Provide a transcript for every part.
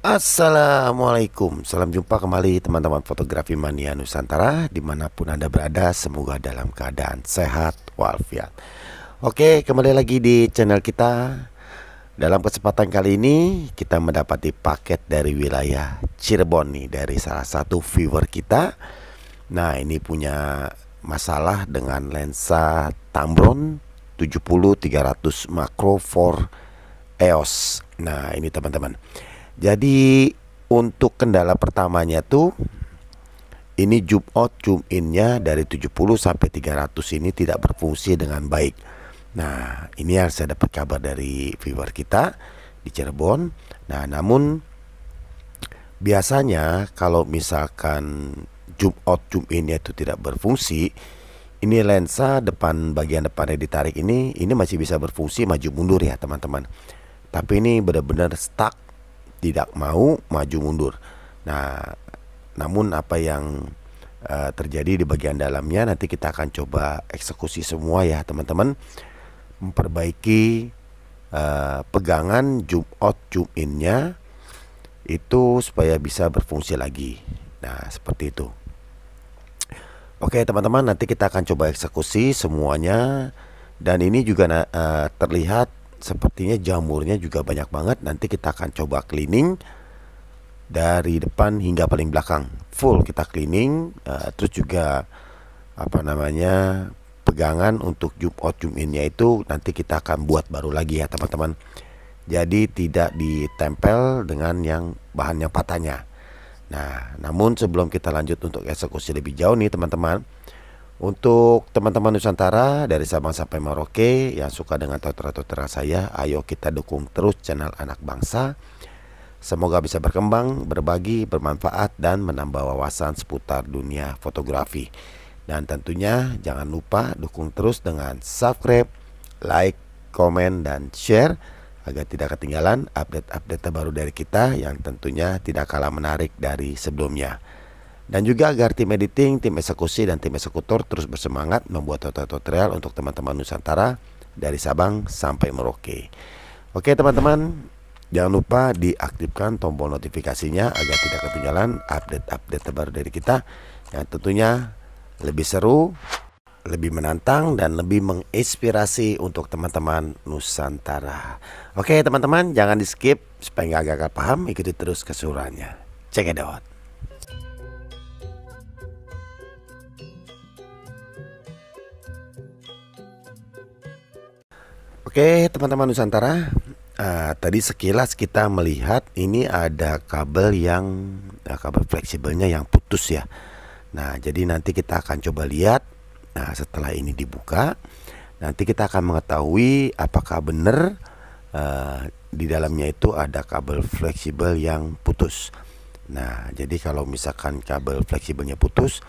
Assalamualaikum, salam jumpa kembali teman-teman fotografi mania Nusantara. Dimanapun Anda berada, semoga dalam keadaan sehat walafiat. Oke, kembali lagi di channel kita. Dalam kesempatan kali ini kita mendapati paket dari wilayah Cirebon nih, dari salah satu viewer kita. Nah, ini punya masalah dengan lensa Tamron 70-300 makro 4 EOS. Nah, ini teman-teman. Jadi untuk kendala pertamanya tuh ini zoom out zoom innya dari 70 sampai 300 ini tidak berfungsi dengan baik. Nah, ini yang saya dapat kabar dari viewer kita di Cirebon. Nah, namun biasanya kalau misalkan zoom out zoom innya itu tidak berfungsi, ini lensa bagian depannya ditarik ini masih bisa berfungsi maju mundur ya teman-teman. Tapi ini benar-benar stuck, tidak mau maju mundur. Nah, namun apa yang terjadi di bagian dalamnya nanti kita akan coba eksekusi semua ya teman-teman. Memperbaiki pegangan zoom out zoom innya itu supaya bisa berfungsi lagi. Nah, seperti itu. Oke teman-teman, nanti kita akan coba eksekusi semuanya. Dan ini juga terlihat sepertinya jamurnya juga banyak banget. Nanti kita akan coba cleaning dari depan hingga paling belakang, full kita cleaning. Terus juga pegangan untuk zoom out zoom innya itu nanti kita akan buat baru lagi ya teman-teman. Jadi tidak ditempel dengan yang bahannya patahnya. Nah, namun sebelum kita lanjut untuk eksekusi lebih jauh nih teman-teman, untuk teman-teman Nusantara dari Sabang sampai Merauke yang suka dengan tutorial saya, ayo kita dukung terus channel Anak Bangsa. Semoga bisa berkembang, berbagi, bermanfaat, dan menambah wawasan seputar dunia fotografi. Dan tentunya jangan lupa dukung terus dengan subscribe, like, komen, dan share agar tidak ketinggalan update-update terbaru dari kita yang tentunya tidak kalah menarik dari sebelumnya. Dan juga agar tim editing, tim eksekusi, dan tim eksekutor terus bersemangat membuat tutorial untuk teman-teman Nusantara dari Sabang sampai Merauke. Oke teman-teman, jangan lupa diaktifkan tombol notifikasinya agar tidak ketinggalan update-update terbaru dari kita yang tentunya lebih seru, lebih menantang, dan lebih menginspirasi untuk teman-teman Nusantara. Oke teman-teman, jangan di skip supaya nggak gagal paham, ikuti terus keseruannya. Check it out. Oke teman-teman Nusantara, tadi sekilas kita melihat ini ada kabel kabel fleksibelnya yang putus ya. Nah, jadi nanti kita akan coba lihat. Nah, setelah ini dibuka, nanti kita akan mengetahui apakah benar di dalamnya itu ada kabel fleksibel yang putus. Nah, jadi kalau misalkan kabel fleksibelnya putus,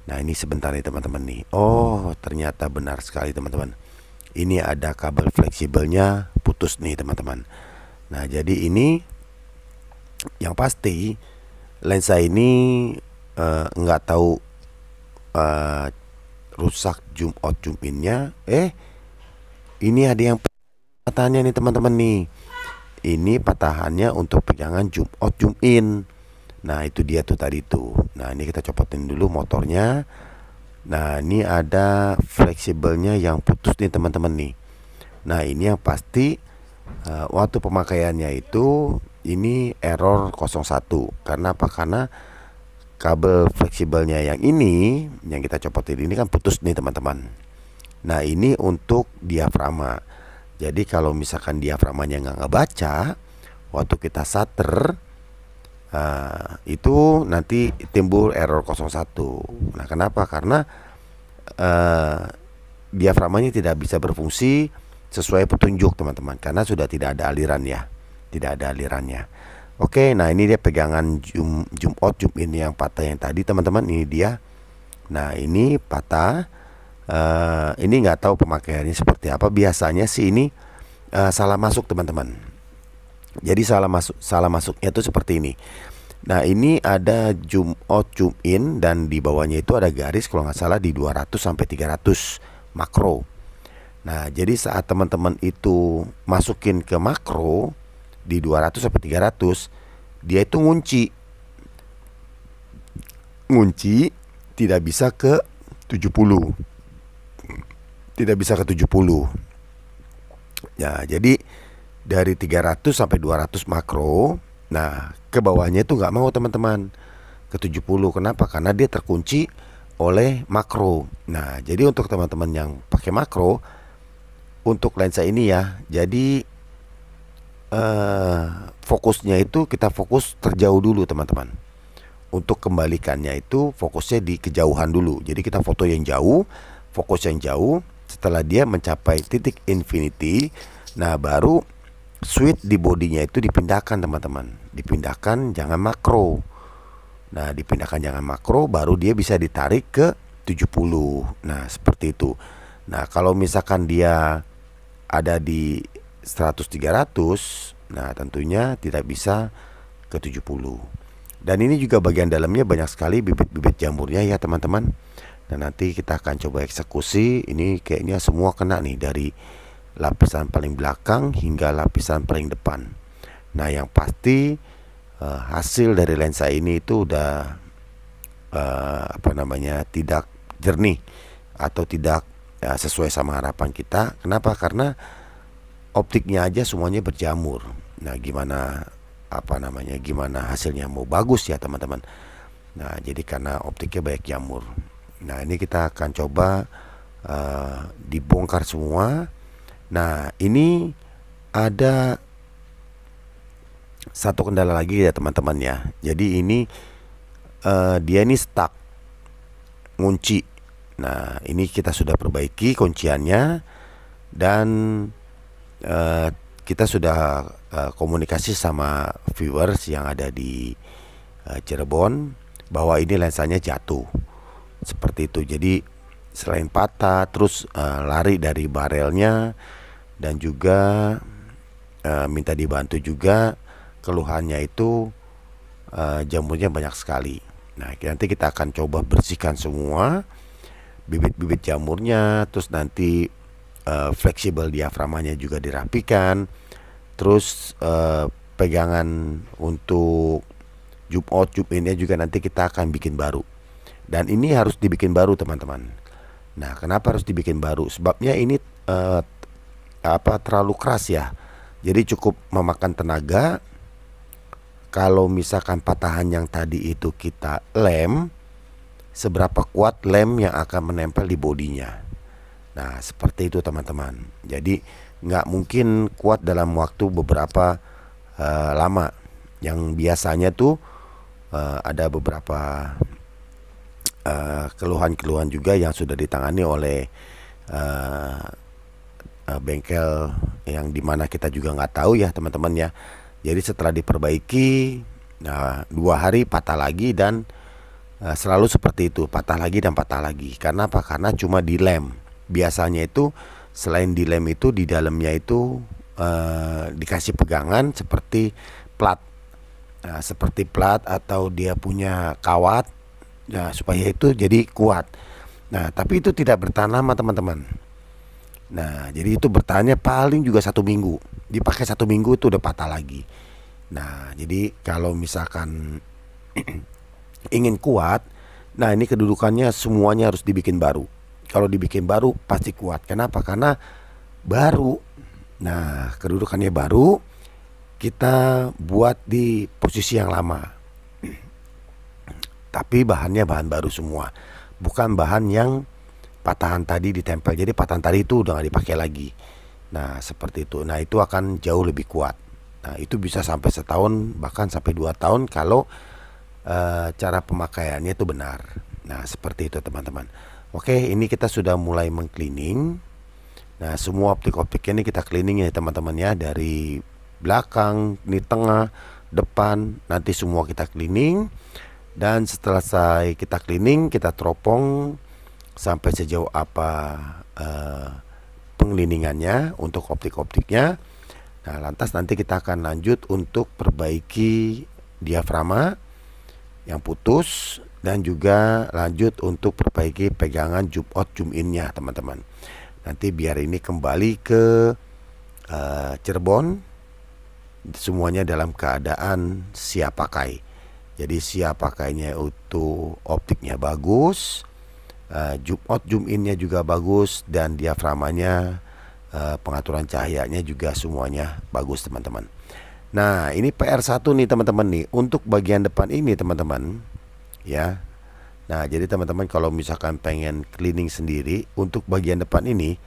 nah ini sebentar nih teman-teman nih. Oh, ternyata benar sekali teman-teman. Ini ada kabel fleksibelnya putus nih teman-teman. Nah, jadi ini yang pasti lensa ini nggak tahu rusak zoom out zoom innya. Ini ada yang patahannya nih teman-teman nih. Ini patahannya untuk pegangan zoom out zoom in. Nah, itu dia tuh tadi tuh. Nah, ini kita copotin dulu motornya. Nah, ini ada fleksibelnya yang putus nih teman-teman nih. Nah, ini yang pasti waktu pemakaiannya itu ini error 01. Karena apa? Karena kabel fleksibelnya yang ini yang kita copotin ini kan putus nih teman-teman. Nah, ini untuk diafragma. Jadi kalau misalkan diafragmanya nggak ngebaca waktu kita shutter, itu nanti timbul error 01. Nah, kenapa? Karena diafragmanya tidak bisa berfungsi sesuai petunjuk teman-teman, karena sudah tidak ada aliran ya, tidak ada alirannya. Oke, nah ini dia pegangan zoom out zoom in yang patah yang tadi teman-teman, ini dia. Nah, ini patah. Ini nggak tahu pemakaiannya seperti apa. Biasanya sih ini salah masuk teman-teman. Jadi salah masuknya itu seperti ini. Nah, ini ada zoom out zoom in dan di bawahnya itu ada garis kalau nggak salah di 200 sampai 300 makro. Nah, jadi saat teman-teman itu masukin ke makro di 200 sampai 300, dia itu ngunci tidak bisa ke 70. Tidak bisa ke 70. Ya, jadi dari 300 sampai 200 makro. Nah, ke bawahnya itu nggak mau teman-teman ke 70. Kenapa? Karena dia terkunci oleh makro. Nah, jadi untuk teman-teman yang pakai makro untuk lensa ini ya, jadi fokusnya itu kita fokus terjauh dulu teman-teman. Untuk kembalikannya itu fokusnya di kejauhan dulu. Jadi kita foto yang jauh, fokus yang jauh. Setelah dia mencapai titik infinity, nah baru switch di bodinya itu dipindahkan teman-teman. Dipindahkan jangan makro. Nah dipindahkan jangan makro, baru dia bisa ditarik ke 70. Nah seperti itu. Nah kalau misalkan dia ada di 100-300, nah tentunya tidak bisa ke 70. Dan ini juga bagian dalamnya banyak sekali bibit-bibit jamurnya ya teman-teman. Dan nanti kita akan coba eksekusi. Ini kayaknya semua kena nih, dari lapisan paling belakang hingga lapisan paling depan. Nah yang pasti hasil dari lensa ini itu udah tidak jernih atau tidak sesuai sama harapan kita. Kenapa? Karena optiknya aja semuanya berjamur. Nah gimana gimana hasilnya mau bagus ya teman-teman. Nah jadi karena optiknya banyak jamur. Nah ini kita akan coba dibongkar semua. Nah ini ada satu kendala lagi ya teman-teman ya. Jadi ini dia ini stuck, ngunci. Nah ini kita sudah perbaiki kunciannya. Dan kita sudah komunikasi sama viewers yang ada di Cirebon bahwa ini lensanya jatuh seperti itu. Jadi selain patah, terus lari dari barelnya, dan juga minta dibantu juga. Keluhannya itu jamurnya banyak sekali. Nah nanti kita akan coba bersihkan semua bibit-bibit jamurnya. Terus nanti fleksibel diaframanya juga dirapikan. Terus pegangan untuk zoom out zoom innya juga nanti kita akan bikin baru. Dan ini harus dibikin baru teman-teman. Nah kenapa harus dibikin baru? Sebabnya ini terlalu keras ya. Jadi cukup memakan tenaga. Kalau misalkan patahan yang tadi itu kita lem, seberapa kuat lem yang akan menempel di bodinya. Nah seperti itu teman-teman. Jadi nggak mungkin kuat dalam waktu beberapa lama. Yang biasanya tuh ada beberapa keluhan-keluhan juga yang sudah ditangani oleh bengkel yang dimana kita juga nggak tahu ya teman-teman ya. Jadi setelah diperbaiki, nah 2 hari patah lagi, dan selalu seperti itu, patah lagi dan patah lagi. Karena apa? Karena cuma dilem. Biasanya itu selain dilem itu di dalamnya itu dikasih pegangan seperti plat, seperti plat atau dia punya kawat, nah supaya itu jadi kuat. Nah tapi itu tidak bertahan lama teman-teman. Nah jadi itu bertahannya paling juga 1 minggu. Dipakai 1 minggu itu udah patah lagi. Nah jadi kalau misalkan ingin kuat, nah ini kedudukannya semuanya harus dibikin baru. Kalau dibikin baru pasti kuat. Kenapa? Karena baru. Nah kedudukannya baru, kita buat di posisi yang lama. Tapi bahannya bahan baru semua, bukan bahan yang patahan tadi ditempel. Jadi patahan tadi itu udah gak dipakai lagi. Nah seperti itu. Nah itu akan jauh lebih kuat. Nah itu bisa sampai 1 tahun, bahkan sampai 2 tahun kalau cara pemakaiannya itu benar. Nah seperti itu teman-teman. Oke, ini kita sudah mulai mengcleaning. Nah semua optik-optiknya ini kita cleaning ya teman-teman ya. Dari belakang, ini tengah, depan, nanti semua kita cleaning. Dan setelah selesai kita cleaning, kita teropong sampai sejauh apa pengcleaningannya untuk optik-optiknya. Nah lantas nanti kita akan lanjut untuk perbaiki diafragma yang putus, dan juga lanjut untuk perbaiki pegangan zoom out zoom innya teman-teman. Nanti biar ini kembali ke Cirebon semuanya dalam keadaan siap pakai. Jadi siap pakainya itu optiknya bagus, zoom out zoom innya juga bagus, dan diaframanya, pengaturan cahayanya juga semuanya bagus teman-teman. Nah ini PR1 nih teman-teman nih untuk bagian depan ini teman-teman ya. Nah jadi teman-teman kalau misalkan pengen cleaning sendiri untuk bagian depan ini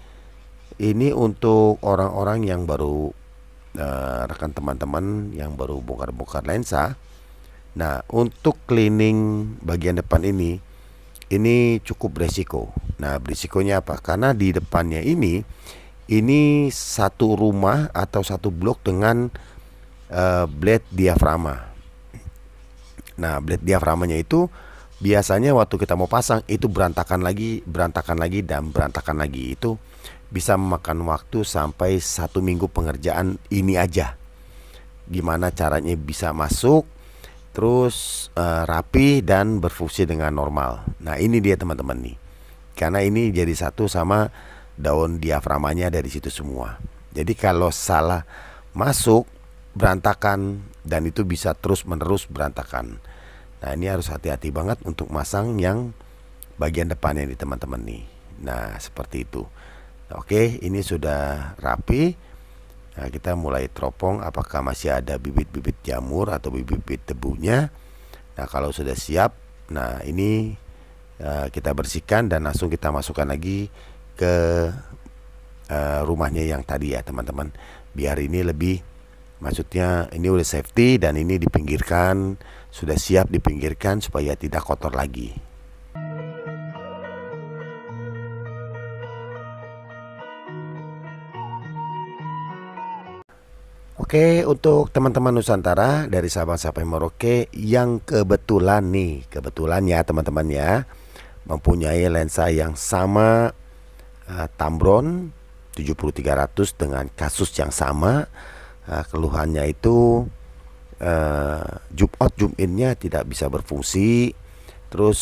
untuk orang-orang yang baru, rekan teman-teman yang baru bongkar-bongkar lensa. Nah untuk cleaning bagian depan ini cukup resiko. Nah berisikonya apa? Karena di depannya ini satu rumah atau satu blok dengan blade diaframa. Nah blade diaframanya itu biasanya waktu kita mau pasang itu berantakan lagi, dan berantakan lagi. Itu bisa memakan waktu sampai 1 minggu pengerjaan ini aja. Gimana caranya bisa masuk terus rapi dan berfungsi dengan normal. Nah ini dia teman-teman nih, karena ini jadi satu sama daun diaframanya dari situ semua. Jadi kalau salah masuk berantakan, dan itu bisa terus menerus berantakan. Nah ini harus hati-hati banget untuk masang yang bagian depannya nih teman-teman nih. Nah seperti itu. Oke, ini sudah rapi. Nah kita mulai teropong apakah masih ada bibit-bibit jamur atau bibit-bibit debunya. Nah kalau sudah siap, nah ini kita bersihkan dan langsung kita masukkan lagi ke rumahnya yang tadi ya teman-teman. Biar ini lebih, maksudnya ini udah safety dan ini dipinggirkan, sudah siap dipinggirkan supaya tidak kotor lagi. Oke, untuk teman-teman Nusantara dari Sabang sampai Merauke yang kebetulan ya teman-teman ya, mempunyai lensa yang sama, Tamron 70-300 dengan kasus yang sama, keluhannya itu zoom out zoom innya tidak bisa berfungsi, terus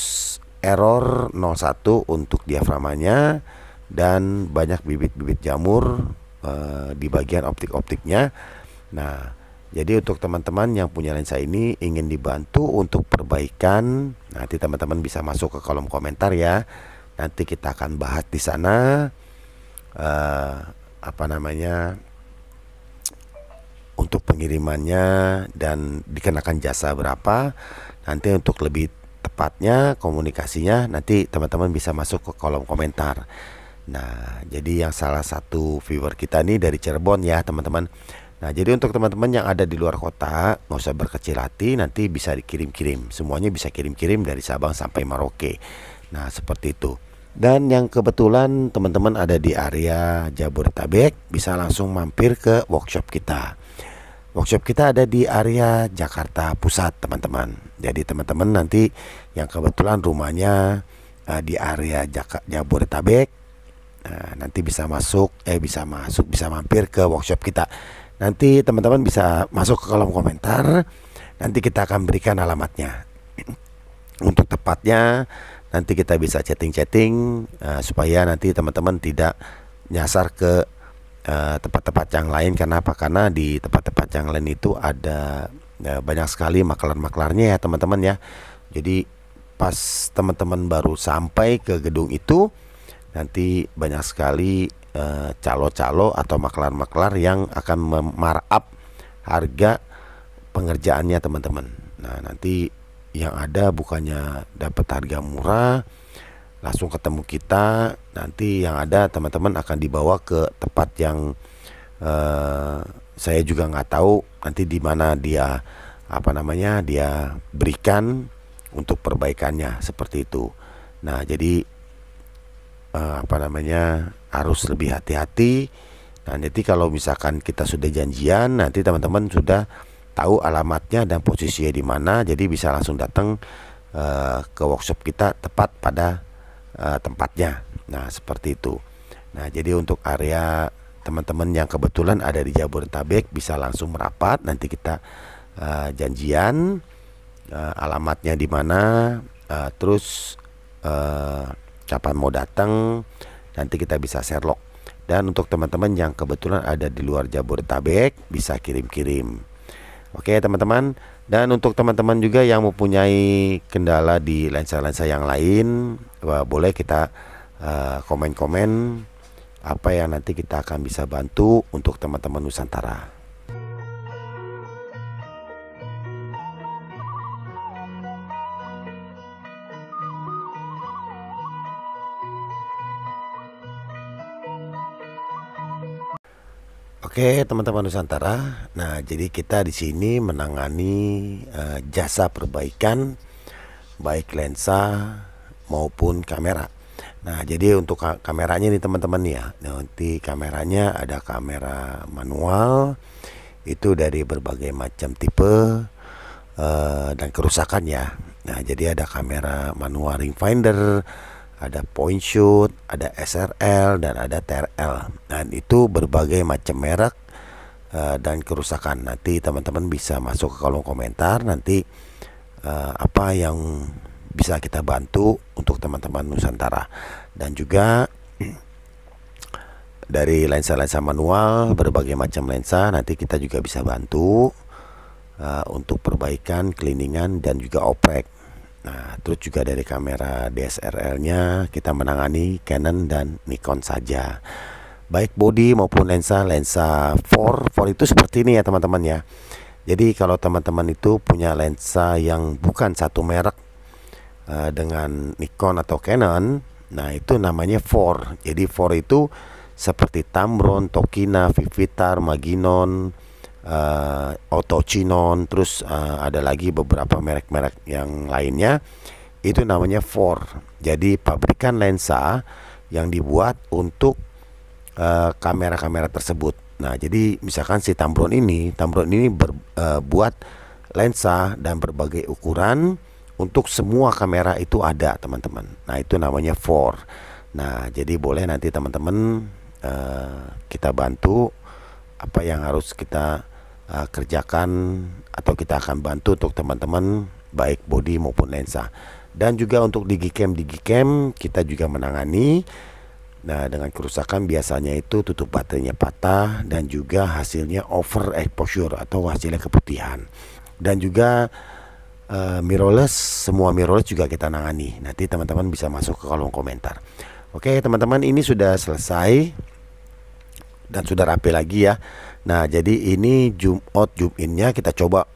error 01 untuk diaframanya, dan banyak bibit-bibit jamur di bagian optik-optiknya. Nah jadi untuk teman-teman yang punya lensa ini ingin dibantu untuk perbaikan, nanti teman-teman bisa masuk ke kolom komentar ya. Nanti kita akan bahas di sana untuk pengirimannya dan dikenakan jasa berapa. Nanti untuk lebih tepatnya komunikasinya nanti teman-teman bisa masuk ke kolom komentar. Nah jadi yang salah satu viewer kita nih dari Cirebon ya teman-teman. Nah jadi untuk teman-teman yang ada di luar kota nggak usah berkecil hati, nanti bisa dikirim-kirim, semuanya bisa kirim-kirim dari Sabang sampai Merauke. Nah seperti itu. Dan yang kebetulan teman-teman ada di area Jabodetabek, bisa langsung mampir ke workshop kita. Workshop kita ada di area Jakarta Pusat teman-teman. Jadi teman-teman nanti yang kebetulan rumahnya di area Jabodetabek, nanti bisa mampir ke workshop kita. Nanti teman-teman bisa masuk ke kolom komentar, nanti kita akan berikan alamatnya. Untuk tepatnya nanti kita bisa chatting-chatting supaya nanti teman-teman tidak nyasar ke tempat-tempat yang lain. Karena apa? Karena di tempat-tempat yang lain itu ada banyak sekali maklar-maklarnya ya teman-teman ya. Jadi pas teman-teman baru sampai ke gedung itu, nanti banyak sekali calo-calo atau maklar-maklar yang akan memarkup harga pengerjaannya teman-teman. Nah nanti yang ada bukannya dapat harga murah langsung ketemu kita, nanti yang ada teman-teman akan dibawa ke tempat yang saya juga nggak tahu nanti di mana dia dia berikan untuk perbaikannya seperti itu. Nah jadi harus lebih hati-hati. Nah nanti kalau misalkan kita sudah janjian, nanti teman-teman sudah tahu alamatnya dan posisinya di mana, jadi bisa langsung datang ke workshop kita tepat pada tempatnya. Nah seperti itu. Nah jadi untuk area teman-teman yang kebetulan ada di Jabodetabek bisa langsung merapat, nanti kita janjian alamatnya di mana, terus kapan mau datang, nanti kita bisa share log. Dan untuk teman-teman yang kebetulan ada di luar Jabodetabek bisa kirim-kirim. Oke teman-teman. Dan untuk teman-teman juga yang mempunyai kendala di lensa-lensa yang lain, boleh kita komen-komen apa yang nanti kita akan bisa bantu untuk teman-teman Nusantara. Oke teman-teman Nusantara, nah jadi kita di sini menangani jasa perbaikan baik lensa maupun kamera. Nah jadi untuk kameranya nih teman-teman ya, nanti kameranya ada kamera manual itu dari berbagai macam tipe dan kerusakan ya. Nah jadi ada kamera manual ring finder, ada point shoot, ada SRL, dan ada TRL. Dan itu berbagai macam merek dan kerusakan. Nanti teman-teman bisa masuk ke kolom komentar nanti apa yang bisa kita bantu untuk teman-teman Nusantara. Dan juga dari lensa-lensa manual, berbagai macam lensa nanti kita juga bisa bantu untuk perbaikan, cleaningan, dan juga oprek. Nah, terus juga dari kamera DSLR-nya kita menangani Canon dan Nikon saja. Baik body maupun lensa 4 itu seperti ini ya teman-teman ya. Jadi kalau teman-teman itu punya lensa yang bukan satu merek dengan Nikon atau Canon, nah itu namanya 4. Jadi 4 itu seperti Tamron, Tokina, Vivitar, Maginon, Autochinon, terus ada lagi beberapa merek-merek yang lainnya, itu namanya 4. Jadi pabrikan lensa yang dibuat untuk kamera-kamera tersebut. Nah jadi misalkan si Tamron ini buat lensa dan berbagai ukuran untuk semua kamera itu ada teman-teman. Nah itu namanya 4. Nah jadi boleh nanti teman-teman kita bantu apa yang harus kita kerjakan, atau kita akan bantu untuk teman-teman baik body maupun lensa. Dan juga untuk digicam kita juga menangani. Nah dengan kerusakan biasanya itu tutup baterainya patah dan juga hasilnya over exposure atau hasilnya keputihan. Dan juga mirrorless, semua mirrorless juga kita nangani. Nanti teman-teman bisa masuk ke kolom komentar. Oke teman-teman, ini sudah selesai dan sudah rapi lagi ya. Nah jadi ini zoom out zoom innya kita coba,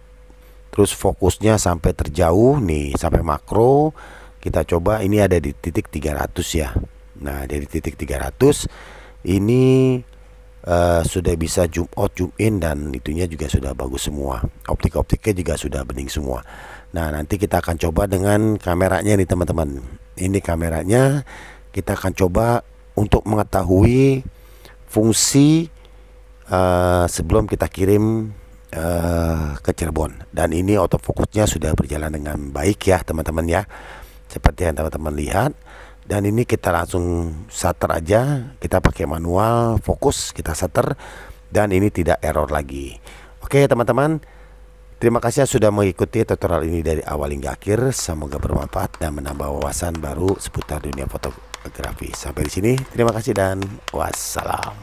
terus fokusnya sampai terjauh nih, sampai makro. Kita coba, ini ada di titik 300 ya. Nah dari titik 300 ini sudah bisa zoom out zoom in, dan itunya juga sudah bagus semua. Optik-optiknya juga sudah bening semua. Nah nanti kita akan coba dengan kameranya nih teman-teman. Ini kameranya kita akan coba untuk mengetahui fungsi sebelum kita kirim ke Cirebon. Dan ini autofokusnya sudah berjalan dengan baik ya teman-teman ya, seperti yang teman-teman lihat. Dan ini kita langsung shutter aja, kita pakai manual fokus, kita shutter, dan ini tidak error lagi. Oke teman-teman, terima kasih sudah mengikuti tutorial ini dari awal hingga akhir. Semoga bermanfaat dan menambah wawasan baru seputar dunia fotografi. Sampai di sini, terima kasih dan wassalam.